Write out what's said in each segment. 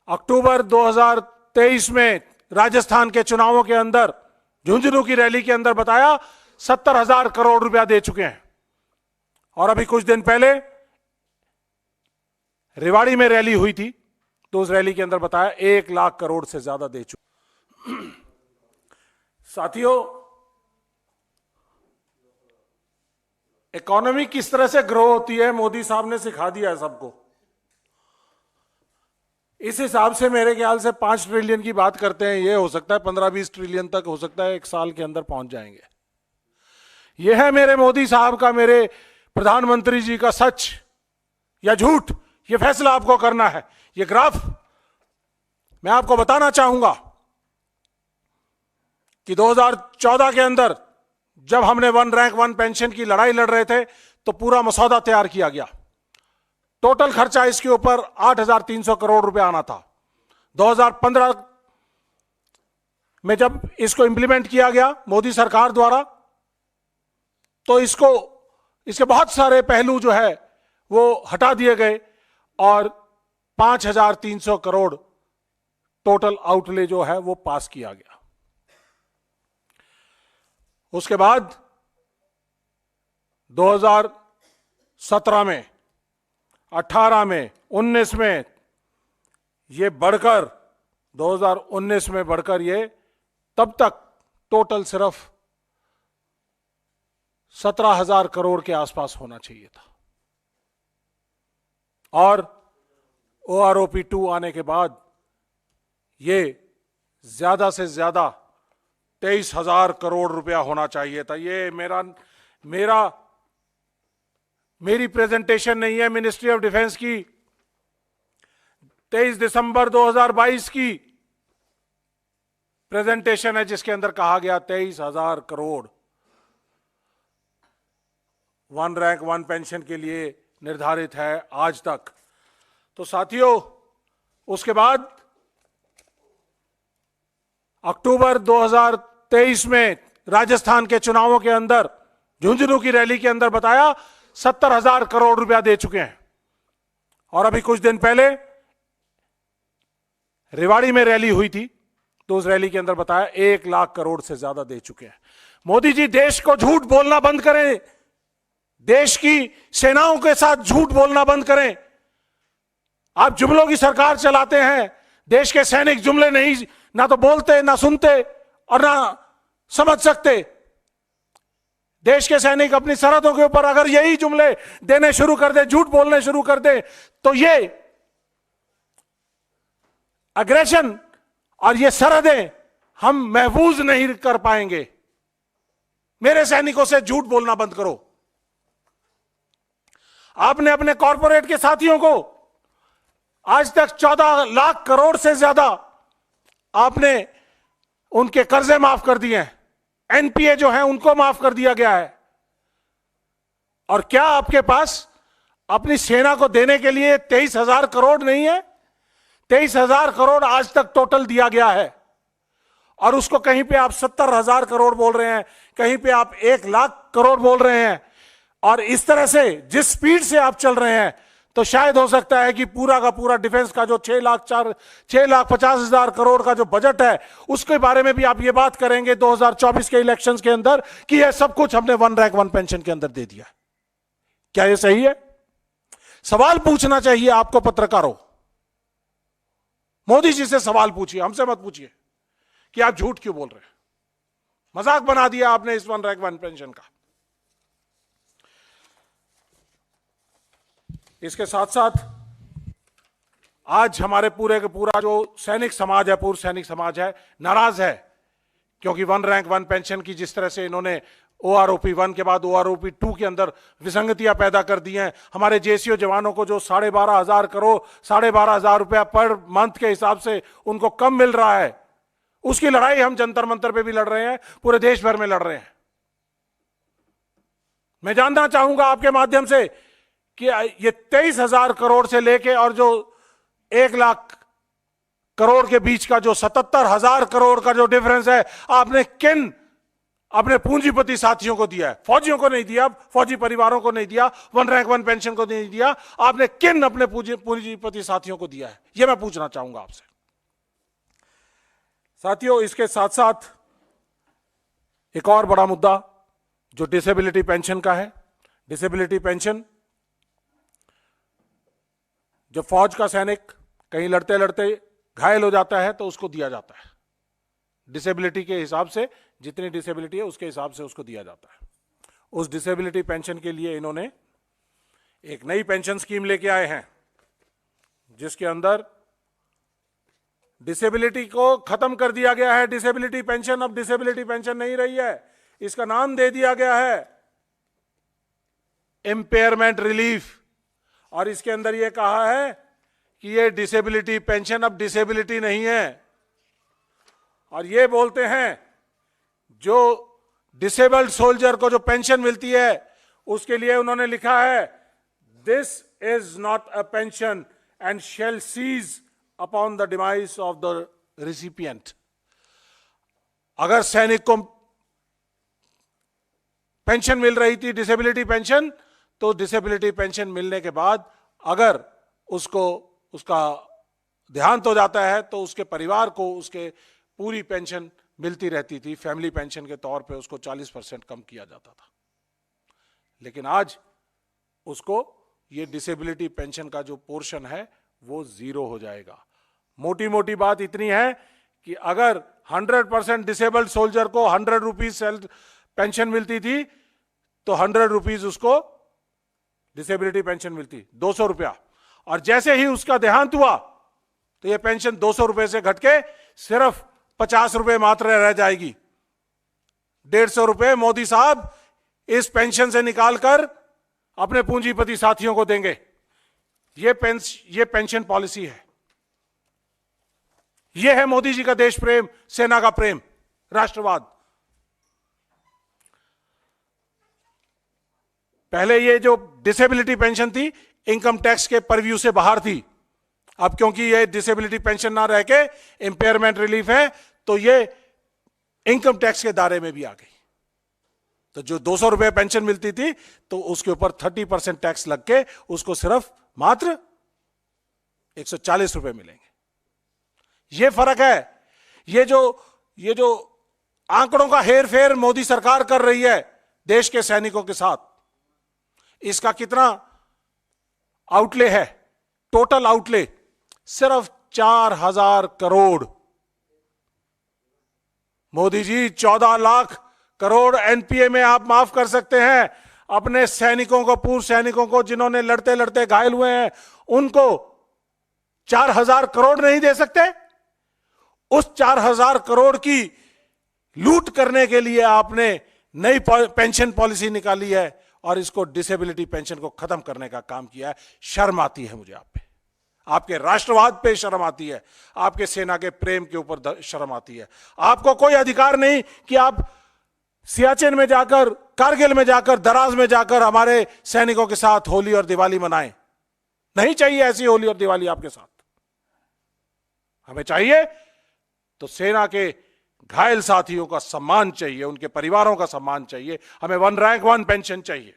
अक्टूबर 2023 में राजस्थान के चुनावों के अंदर झुंझुनू की रैली के अंदर बताया 70,000 करोड़ रुपया दे चुके हैं। और अभी कुछ दिन पहले रेवाड़ी में रैली हुई थी तो उस रैली के अंदर बताया 1 लाख करोड़ से ज्यादा दे चुके। साथियों, इकोनॉमी किस तरह से ग्रो होती है मोदी साहब ने सिखा दिया है सबको। इस हिसाब से मेरे ख्याल से 5 ट्रिलियन की बात करते हैं, ये हो सकता है 15-20 ट्रिलियन तक हो सकता है 1 साल के अंदर पहुंच जाएंगे। यह है मेरे मोदी साहब का, मेरे प्रधानमंत्री जी का सच या झूठ, यह फैसला आपको करना है। यह ग्राफ मैं आपको बताना चाहूंगा कि 2014 के अंदर जब हमने 1 रैंक 1 पेंशन की लड़ाई लड़ रहे थे तो पूरा मसौदा तैयार किया गया। टोटल खर्चा इसके ऊपर 8,300 करोड़ रुपए आना था। 2015 में जब इसको इंप्लीमेंट किया गया मोदी सरकार द्वारा तो इसके बहुत सारे पहलू जो है वो हटा दिए गए और 5,300 करोड़ टोटल आउटले जो है वो पास किया गया। उसके बाद 2017 में, 18 में, 19 में ये बढ़कर 2019 में बढ़कर ये तब तक टोटल सिर्फ 17,000 करोड़ के आसपास होना चाहिए था। और OROP 2 आने के बाद ये ज्यादा से ज्यादा 23,000 करोड़ रुपया होना चाहिए था। ये मेरी प्रेजेंटेशन नहीं है, मिनिस्ट्री ऑफ डिफेंस की 23 दिसंबर 2022 की प्रेजेंटेशन है जिसके अंदर कहा गया 23,000 करोड़ 1 रैंक 1 पेंशन के लिए निर्धारित है आज तक। तो साथियों, उसके बाद अक्टूबर 2023 में राजस्थान के चुनावों के अंदर झुंझुनू की रैली के अंदर बताया 70,000 करोड़ रुपया दे चुके हैं। और अभी कुछ दिन पहले रेवाड़ी में रैली हुई थी तो उस रैली के अंदर बताया 1 लाख करोड़ से ज्यादा दे चुके हैं। मोदी जी, देश को झूठ बोलना बंद करें, देश की सेनाओं के साथ झूठ बोलना बंद करें। आप जुमलों की सरकार चलाते हैं। देश के सैनिक जुमले नहीं, ना तो बोलते, ना सुनते और ना समझ सकते। देश के सैनिक अपनी सरहदों के ऊपर अगर यही जुमले देने शुरू कर दे, झूठ बोलने शुरू कर दे, तो ये अग्रेशन और ये सरहदें हम महफूज नहीं कर पाएंगे। मेरे सैनिकों से झूठ बोलना बंद करो। आपने अपने कॉरपोरेट के साथियों को आज तक 14 लाख करोड़ से ज्यादा आपने उनके कर्जे माफ कर दिए हैं। एनपीए जो है उनको माफ कर दिया गया है। और क्या आपके पास अपनी सेना को देने के लिए 23,000 करोड़ नहीं है? 23,000 करोड़ आज तक टोटल दिया गया है और उसको कहीं पे आप 70,000 करोड़ बोल रहे हैं, कहीं पे आप 1 लाख करोड़ बोल रहे हैं। और इस तरह से जिस स्पीड से आप चल रहे हैं तो शायद हो सकता है कि पूरा का पूरा डिफेंस का जो 6,50,000 करोड़ का जो बजट है उसके बारे में भी आप ये बात करेंगे 2024 के इलेक्शंस के अंदर कि यह सब कुछ हमने 1 रैंक 1 पेंशन के अंदर दे दिया। क्या यह सही है? सवाल पूछना चाहिए आपको पत्रकारों। मोदी जी से सवाल पूछिए, हमसे मत पूछिए कि आप झूठ क्यों बोल रहे हैं। मजाक बना दिया आपने इस 1 रैंक 1 पेंशन का। इसके साथ साथ आज हमारे पूरे का पूरा जो सैनिक समाज है, पूर्व सैनिक समाज है, नाराज है क्योंकि 1 रैंक 1 पेंशन की जिस तरह से इन्होंने OROP 1 के बाद OROP 2 के अंदर विसंगतियां पैदा कर दी हैं। हमारे JCO जवानों को जो 12,500 करोड़ 12,500 रुपया पर मंथ के हिसाब से उनको कम मिल रहा है, उसकी लड़ाई हम जंतर मंतर पे भी लड़ रहे हैं, पूरे देश भर में लड़ रहे हैं। मैं जानना चाहूंगा आपके माध्यम से कि ये 23,000 करोड़ से लेके और जो 1 लाख करोड़ के बीच का जो 77,000 करोड़ का जो डिफरेंस है, आपने किन अपने पूंजीपति साथियों को दिया है, फौजियों को नहीं दिया, फौजी परिवारों को नहीं दिया, वन रैंक वन पेंशन को नहीं दिया, आपने किन अपने पूंजीपति साथियों को दिया है, यह मैं पूछना चाहूंगा आपसे। साथियों, इसके साथ साथ एक और बड़ा मुद्दा जो डिसेबिलिटी पेंशन का है। डिसेबिलिटी पेंशन, जब फौज का सैनिक कहीं लड़ते लड़ते घायल हो जाता है तो उसको दिया जाता है, डिसेबिलिटी के हिसाब से, जितनी डिसेबिलिटी है उसके हिसाब से उसको दिया जाता है। उस डिसेबिलिटी पेंशन के लिए इन्होंने एक नई पेंशन स्कीम लेके आए हैं, जिसके अंदर डिसेबिलिटी को खत्म कर दिया गया है। डिसेबिलिटी पेंशन अब डिसेबिलिटी पेंशन नहीं रही है, इसका नाम दे दिया गया है इम्पेयरमेंट रिलीफ। और इसके अंदर यह कहा है कि यह डिसेबिलिटी पेंशन अब डिसेबिलिटी नहीं है, और ये बोलते हैं जो डिसेबल्ड सोल्जर को जो पेंशन मिलती है उसके लिए उन्होंने लिखा है, this is not a pension and shall cease upon the demise of the recipient. अगर सैनिक को पेंशन मिल रही थी, डिसेबिलिटी पेंशन, तो डिसेबिलिटी पेंशन मिलने के बाद अगर उसको उसका देहांत हो जाता है तो उसके परिवार को उसके पूरी पेंशन मिलती रहती थी, फैमिली पेंशन के तौर पे उसको 40% कम किया जाता था। लेकिन आज उसको ये डिसेबिलिटी पेंशन का जो पोर्शन है वो 0 हो जाएगा। मोटी मोटी बात इतनी है कि अगर 100% डिसेबल्ड सोल्जर को 100 रुपीज पेंशन मिलती थी तो 100 रुपीज उसको डिसेबिलिटी पेंशन मिलती, 200 रुपया। और जैसे ही उसका देहांत हुआ तो यह पेंशन 200 रुपए से घट के सिर्फ 50 रुपए मात्र रह जाएगी। 150 रुपए मोदी साहब इस पेंशन से निकालकर अपने पूंजीपति साथियों को देंगे। ये पेंशन पॉलिसी है, यह है मोदी जी का देश प्रेम, सेना का प्रेम, राष्ट्रवाद। पहले ये जो डिसेबिलिटी पेंशन थी इनकम टैक्स के परव्यू से बाहर थी, अब क्योंकि ये डिसेबिलिटी पेंशन ना रह के इंपेयरमेंट रिलीफ है तो ये इनकम टैक्स के दायरे में भी आ गई। तो जो 200 रुपए पेंशन मिलती थी तो उसके ऊपर 30% टैक्स लग के उसको सिर्फ मात्र 140 रुपए मिलेंगे। ये फर्क है। ये जो आंकड़ों का हेर फेर मोदी सरकार कर रही है देश के सैनिकों के साथ, इसका कितना आउटले है, टोटल आउटले सिर्फ 4000 करोड़। मोदी जी 14 लाख करोड़ एनपीए में आप माफ कर सकते हैं अपने सैनिकों को, पूर्व सैनिकों को जिन्होंने लड़ते लड़ते घायल हुए हैं, उनको 4000 करोड़ नहीं दे सकते? उस 4000 करोड़ की लूट करने के लिए आपने नई पेंशन पॉलिसी निकाली है और इसको डिसेबिलिटी पेंशन को खत्म करने का काम किया है। शर्म आती है मुझे आप पे, आपके राष्ट्रवाद पे शर्म आती है, आपके सेना के प्रेम के ऊपर शर्म आती है। आपको कोई अधिकार नहीं कि आप सियाचिन में जाकर, कारगिल में जाकर, दराज में जाकर हमारे सैनिकों के साथ होली और दिवाली मनाएं। नहीं चाहिए ऐसी होली और दिवाली आपके साथ। हमें चाहिए तो सेना के घायल साथियों का सम्मान चाहिए, उनके परिवारों का सम्मान चाहिए, हमें वन रैंक वन पेंशन चाहिए।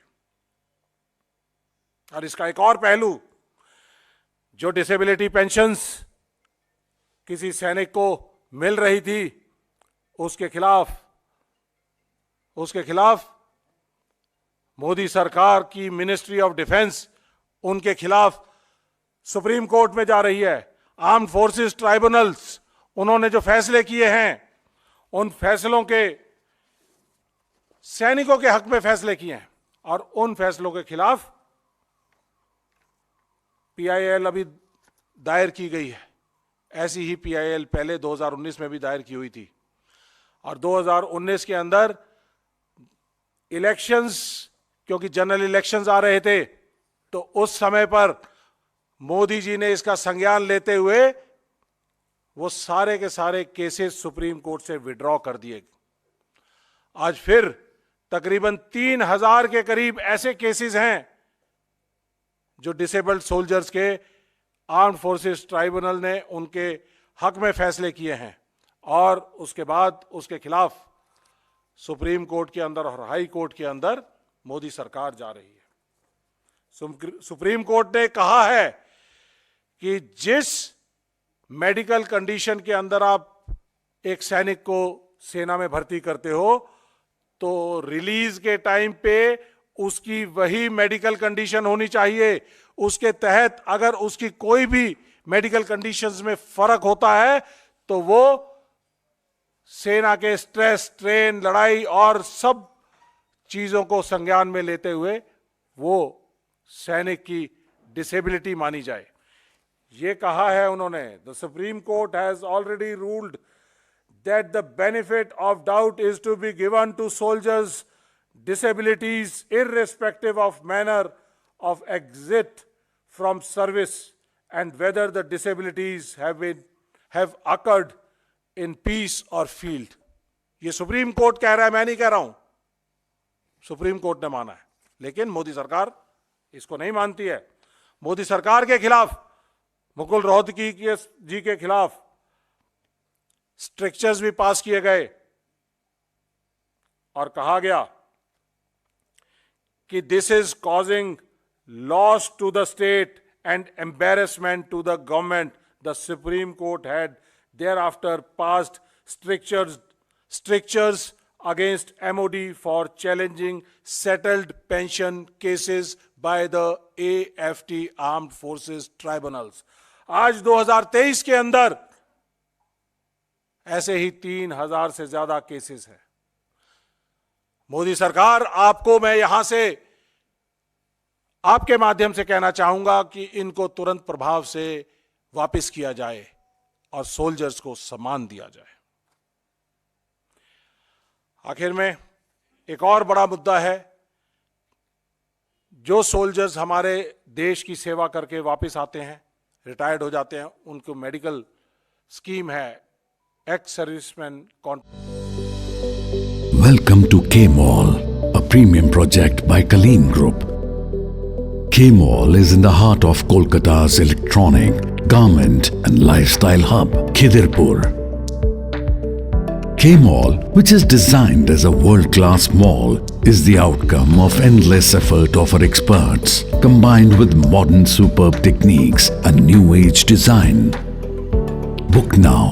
और इसका एक और पहलू, जो डिसेबिलिटी पेंशन्स किसी सैनिक को मिल रही थी उसके खिलाफ मोदी सरकार की मिनिस्ट्री ऑफ डिफेंस उनके खिलाफ सुप्रीम कोर्ट में जा रही है। आर्म्ड फोर्सेस ट्राइब्यूनल्स, उन्होंने जो फैसले किए हैं उन फैसलों के, सैनिकों के हक में फैसले किए हैं और उन फैसलों के खिलाफ पीआईएल अभी दायर की गई है। ऐसी ही पीआईएल पहले 2019 में भी दायर की हुई थी। और 2019 के अंदर इलेक्शंस, क्योंकि जनरल इलेक्शंस आ रहे थे, तो उस समय पर मोदी जी ने इसका संज्ञान लेते हुए वो सारे के सारे केसेस सुप्रीम कोर्ट से विड्रॉ कर दिए। आज फिर तकरीबन 3000 के करीब ऐसे केसेस हैं जो डिसेबल्ड सोल्जर्स के आर्म्ड फोर्सेस ट्राइब्यूनल ने उनके हक में फैसले किए हैं और उसके बाद उसके खिलाफ सुप्रीम कोर्ट के अंदर और हाई कोर्ट के अंदर मोदी सरकार जा रही है। सुप्रीम कोर्ट ने कहा है कि जिस मेडिकल कंडीशन के अंदर आप एक सैनिक को सेना में भर्ती करते हो, तो रिलीज के टाइम पे उसकी वही मेडिकल कंडीशन होनी चाहिए। उसके तहत अगर उसकी कोई भी मेडिकल कंडीशंस में फर्क होता है तो वो सेना के स्ट्रेस, स्ट्रेन, लड़ाई और सब चीजों को संज्ञान में लेते हुए वो सैनिक की डिसेबिलिटी मानी जाए। ये कहा है उन्होंने, the Supreme Court has already ruled that the benefit of doubt is to be given to soldiers disabilities irrespective of manner of exit from service and whether the disabilities have occurred in peace or field। ये supreme court कह रहा है, मैं नहीं कह रहा हूं, supreme court ने माना है। लेकिन मोदी सरकार इसको नहीं मानती है। मोदी सरकार के खिलाफ, मुकुल रोहतगी जी के खिलाफ स्ट्रिक्चर्स भी पास किए गए और कहा गया कि this is causing loss to the state and embarrassment to the government. The Supreme Court had thereafter passed strictures against MOD for challenging settled pension cases by the AFT armed forces tribunals. आज 2023 के अंदर ऐसे ही 3000 से ज्यादा cases हैं। मोदी सरकार, आपको मैं यहां से आपके माध्यम से कहना चाहूंगा कि इनको तुरंत प्रभाव से वापस किया जाए और सोल्जर्स को सम्मान दिया जाए। आखिर में एक और बड़ा मुद्दा है, जो सोल्जर्स हमारे देश की सेवा करके वापस आते हैं, रिटायर्ड हो जाते हैं, उनको मेडिकल स्कीम है, ex serviceman. Welcome to K-Mall, a premium project by Kaleen Group. K-Mall is in the heart of Kolkata's electronic, garment and lifestyle hub, Khidirpur. K-Mall, which is designed as a world-class mall, is the outcome of endless effort of our experts, combined with modern superb techniques and new age design. Book now